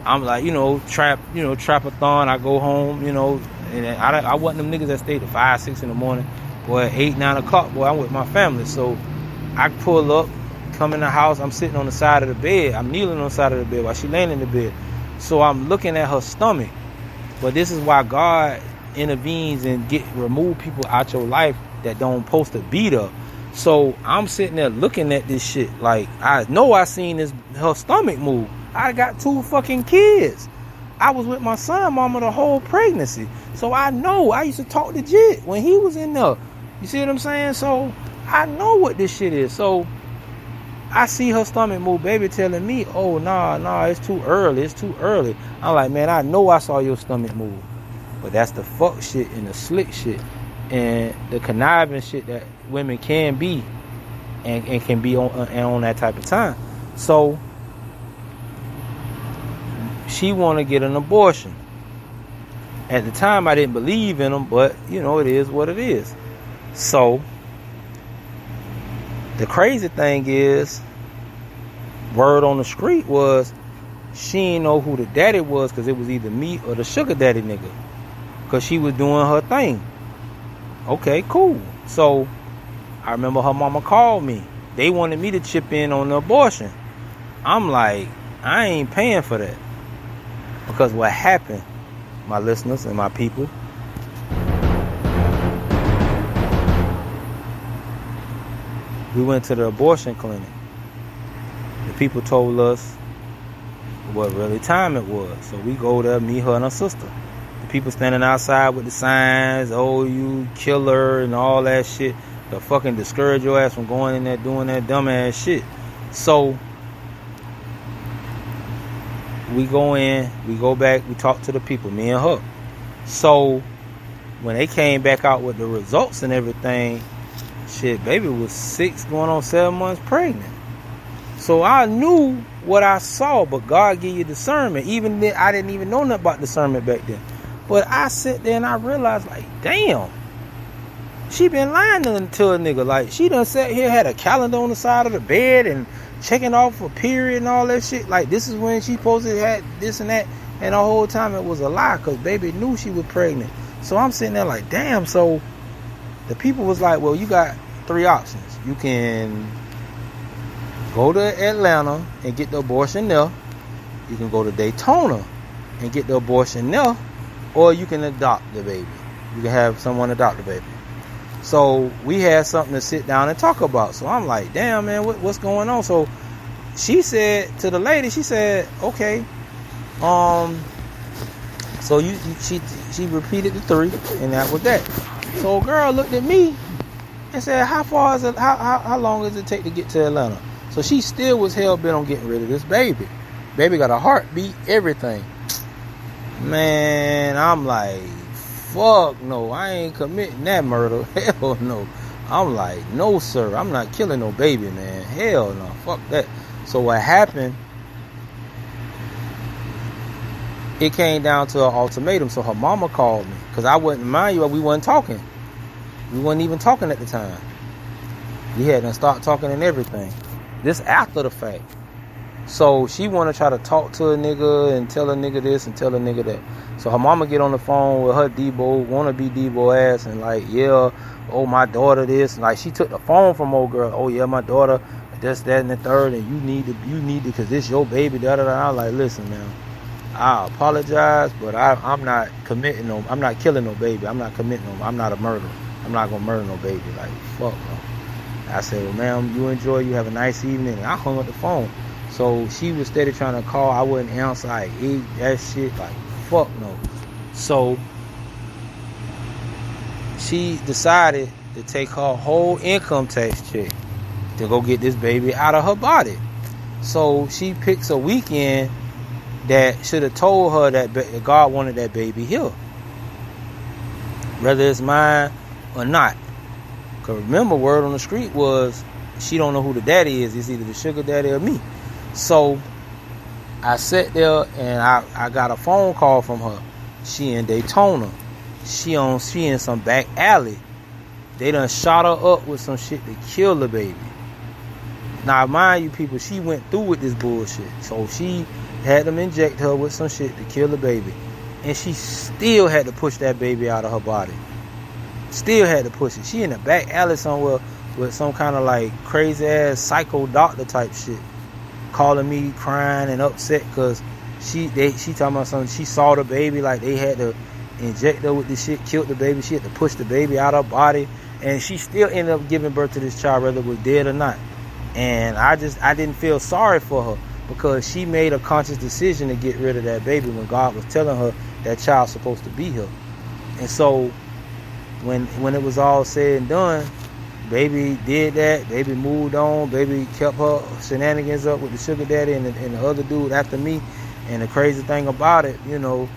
I'm like, you know, trap-a-thon, I go home, you know, and I wasn't them niggas that stayed at 5, 6 in the morning, boy, 8, 9 o'clock, boy, I'm with my family. So I pull up, come in the house, I'm sitting on the side of the bed, I'm kneeling on the side of the bed while she laying in the bed. So I'm looking at her stomach. But this is why God intervenes and remove people out your life that don't supposed to be there. So I'm sitting there looking at this shit like, I know I seen her stomach move. I got 2 fucking kids. I was with my son mama the whole pregnancy. So I know. I used to talk to Jit when he was in there. You see what I'm saying? So I know what this shit is. So I see her stomach move, baby telling me, oh, nah, it's too early. It's too early. I'm like, man, I know I saw your stomach move. But that's the fuck shit and the slick shit and the conniving shit that women can be and can be on that type of time. So she want to get an abortion. At the time, I didn't believe in them, but, you know, it is what it is. So the crazy thing is, word on the street was she didn't know who the daddy was because it was either me or the sugar daddy nigga because she was doing her thing. Okay, cool. So I remember her mama called me. They wanted me to chip in on the abortion. I'm like, I ain't paying for that. Because what happened, my listeners and my people, we went to the abortion clinic. The people told us what really time it was. So we go there, me, her, and her sister. The people standing outside with the signs, oh, you killer, and all that shit. To fucking discourage your ass from going in there doing that dumbass shit. So we go in, we go back, we talk to the people, me and her. So when they came back out with the results and everything, shit, baby was 6 going on 7 months pregnant. So I knew what I saw, but God gave you discernment. Even then, I didn't even know nothing about discernment back then. But I sat there and I realized, like, damn, she been lying to a nigga. Like, she done sat here, had a calendar on the side of the bed and checking off a period and all that shit. Like, this is when she supposed to have this and that. And the whole time it was a lie because baby knew she was pregnant. So I'm sitting there like, damn. So the people was like, well, you got 3 options. You can go to Atlanta and get the abortion there. You can go to Daytona and get the abortion there. Or you can adopt the baby. You can have someone adopt the baby. So we had something to sit down and talk about. So I'm like, damn, man, what's going on? So she said to the lady, she said, okay, so she repeated the 3, and that was that. So a girl looked at me and said, how far is it? How long does it take to get to Atlanta? So she still was hell bent on getting rid of this baby. Baby got a heartbeat, everything. Man, I'm like, fuck no, I ain't committing that murder. Hell no. I'm like, no sir, I'm not killing no baby, man. Hell no, fuck that. So what happened, it came down to an ultimatum. So her mama called me, because I wouldn't mind you, we wasn't talking. We wasn't even talking at the time. We had to start talking and everything. This after the fact. So she want to try to talk to a nigga and tell a nigga this and tell a nigga that. So her mama get on the phone with her Debo, want to be Debo ass, and like, yeah, oh, my daughter this. And like, she took the phone from old girl. Oh, yeah, my daughter, this, that, and the third, and you need to, because this your baby, da-da-da. I'm like, listen, man, I apologize, but I'm not committing no, I'm not killing no baby. I'm not committing no, I'm not a murderer. I'm not going to murder no baby. Like, fuck no. I said, well, ma'am, you enjoy, you have a nice evening. And I hung up the phone. So she was steady trying to call. I wouldn't answer. I ate that shit. Like, fuck no. So she decided to take her whole income tax check to go get this baby out of her body. So she picks a weekend that should have told her that God wanted that baby here, whether it's mine or not. Because remember, word on the street was she don't know who the daddy is. It's either the sugar daddy or me. So I sat there and I got a phone call from her. She in Daytona. She in some back alley. They done shot her up with some shit to kill the baby. Now, mind you, people, she went through with this bullshit. So she had them inject her with some shit to kill the baby. And she still had to push that baby out of her body. Still had to push it. She in the back alley somewhere with some kind of like crazy ass psycho doctor type shit. Calling me crying and upset because she talking about something. She saw the baby, like they had to inject her with this shit, killed the baby. She had to push the baby out of her body. And she still ended up giving birth to this child, whether it was dead or not. And I didn't feel sorry for her because she made a conscious decision to get rid of that baby when God was telling her that child's supposed to be here. And so when it was all said and done, baby did that. Baby moved on. Baby kept her shenanigans up with the sugar daddy and the other dude after me. And the crazy thing about it, you know,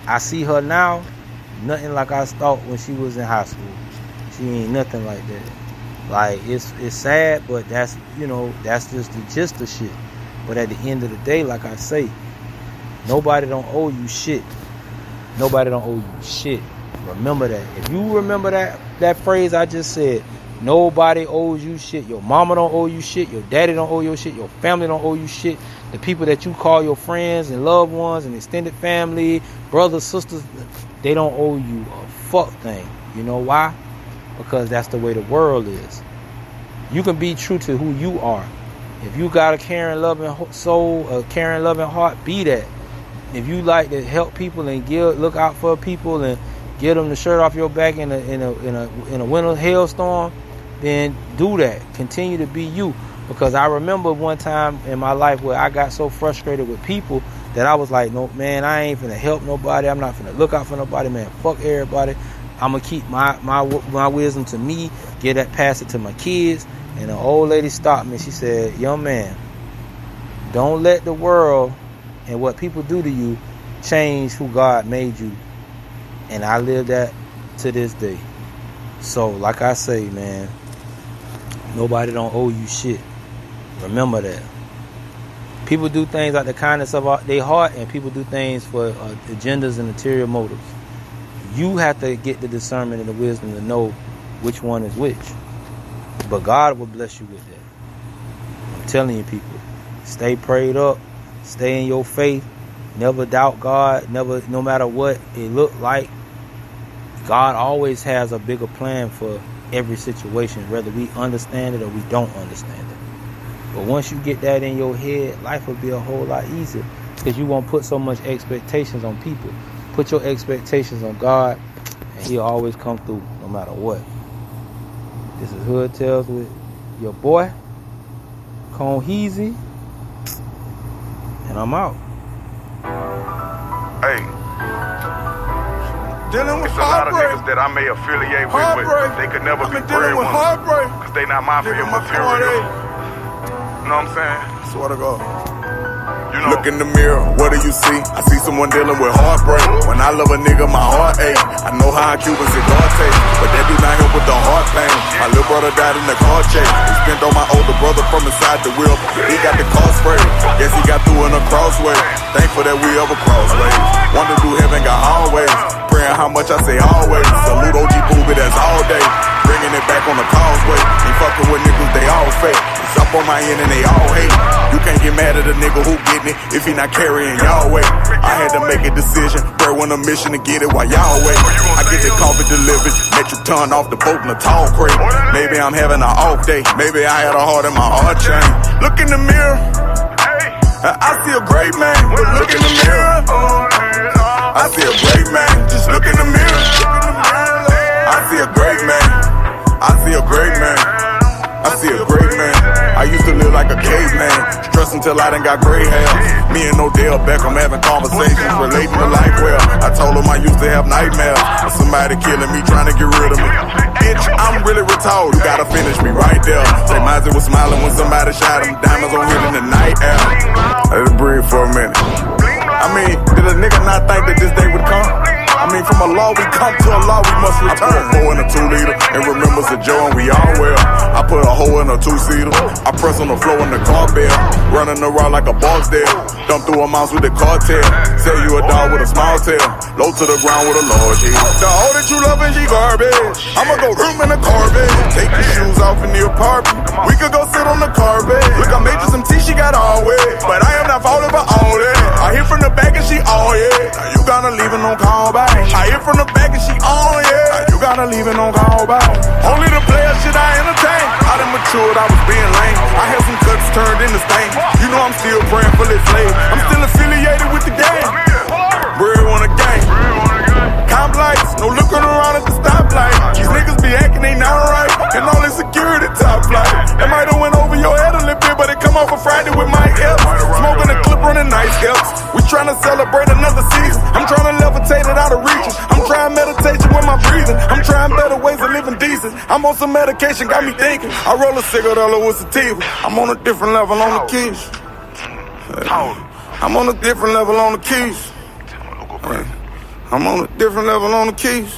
I see her now, nothing like I thought when she was in high school. She ain't nothing like that. Like, it's sad, but that's, you know, that's just the gist of shit. But at the end of the day, like I say, nobody don't owe you shit. Nobody don't owe you shit. Remember that. If you remember that phrase I just said, nobody owes you shit. Your mama don't owe you shit. Your daddy don't owe you shit. Your family don't owe you shit. The people that you call your friends and loved ones and extended family, brothers, sisters, they don't owe you a fuck thing. You know why? Because that's the way the world is. You can be true to who you are. If you got a caring, loving soul, a caring, loving heart, be that. If you like to help people and look out for people and get them the shirt off your back in a winter hailstorm, then do that. Continue to be you. Because I remember one time in my life where I got so frustrated with people that I was like, no, man, I ain't finna help nobody. I'm not finna look out for nobody, man. Fuck everybody. I'm gonna keep my wisdom to me, pass it to my kids. And an old lady stopped me. She said, young man, don't let the world and what people do to you change who God made you. And I live that to this day. So, like I say, man, nobody don't owe you shit. Remember that. People do things out the kindness of their heart, and people do things for agendas and ulterior motives. You have to get the discernment and the wisdom to know which one is which. But God will bless you with that. I'm telling you, people, stay prayed up, stay in your faith, never doubt God, no matter what it look like. God always has a bigger plan for every situation, whether we understand it or we don't understand it. But once you get that in your head, life will be a whole lot easier because you won't put so much expectations on people. Put your expectations on God, and He'll always come through no matter what. This is Hood Tales with your boy, ConeHead, and I'm out. Hey. Dealing with It's a lot of heartbreak. niggas that I may affiliate with, but Heartbreak. they could never I've be been dealing with breadwinners. heartbreak. Cause they not my Nigga, my material. heartache. You know what I'm saying? Swear to God. You know. Look in the mirror, what do you see? I see someone dealing with heartbreak. When I love a nigga, my heart ache. I know how a Cuban cigar taste, but that do not help with the heart pain. My little brother died in the car chase. He spent on my older brother from inside the wheel. He got the car sprayed. Guess he got through in a crossway. Thankful that we ever crossways. Wanted to do heaven, got always. Praying how much I say always. Salute OG Booby, that's all day. Bringing it back on the causeway. Ain't fucking with niggas, they all fake. It's up on my end and they all hate. You can't get mad at a nigga who getting it if he not carrying y'all weight. I had to make a decision, bro, on a mission to get it while y'all wait. I get the coffee delivered, metric ton off the boat in a tall crate. Maybe I'm having an off day, maybe I had a heart in my heart chain. Look in the mirror, I see a great man, but look in the mirror. I see a great man, just look in the mirror. I see a great man, I see a great man, I see a great man. I used to live like a caveman, stressed until I done got gray hair. Me and Odell Beckham having conversations relating to life well. I told him I used to have nightmares of somebody killing me, trying to get rid of me. Bitch, I'm really retarded, you gotta finish me right there. Say Mizey was smiling when somebody shot him. Diamonds on him in the night air. Let it breathe for a minute. I mean, did a nigga not think that this day would come? I mean, from a law we come to a law we must return. I put a 4 in a 2 liter and remembers the Joe and we all well. I put a hoe in a 2-seater. I press on the floor in the car bell. Running around like a boss there. Dump through a mouse with the cartel. Sell you a dog with a small tail. Low to the ground with a large head. The hoe that you love and she garbage. I'ma go room in the Corvette. Take your shoes off in the apartment. We could go sit on the carpet. Look, I made you some tea, she got all wet. But I am not falling for all that. I hear from the back and she all yeah. Now you gotta leave it on call back. I hear from the back and she all yeah. Now you gotta leave it on call back. Only the player shit I entertain. I done matured, I was being lame. I had some cuts turned into stains. You know I'm still praying for this flame. I'm still affiliated with the game. Bread on the game. Comp lights, no looking around at the stoplight. These niggas be acting they not right. And all this security top flight. That might have went over your head a little bit, but it come off a Friday with my F's. Smoking a clip running nice F's. We tryna celebrate another season. I'm tryna levitate it out of reach. I'm trying meditation with my breathing. I'm trying better ways of living decent. I'm on some medication, got me thinking. I roll a Sugardale with sativa. I'm on a different level on the keys. I'm on a different level on the keys. I'm on a different level on the keys.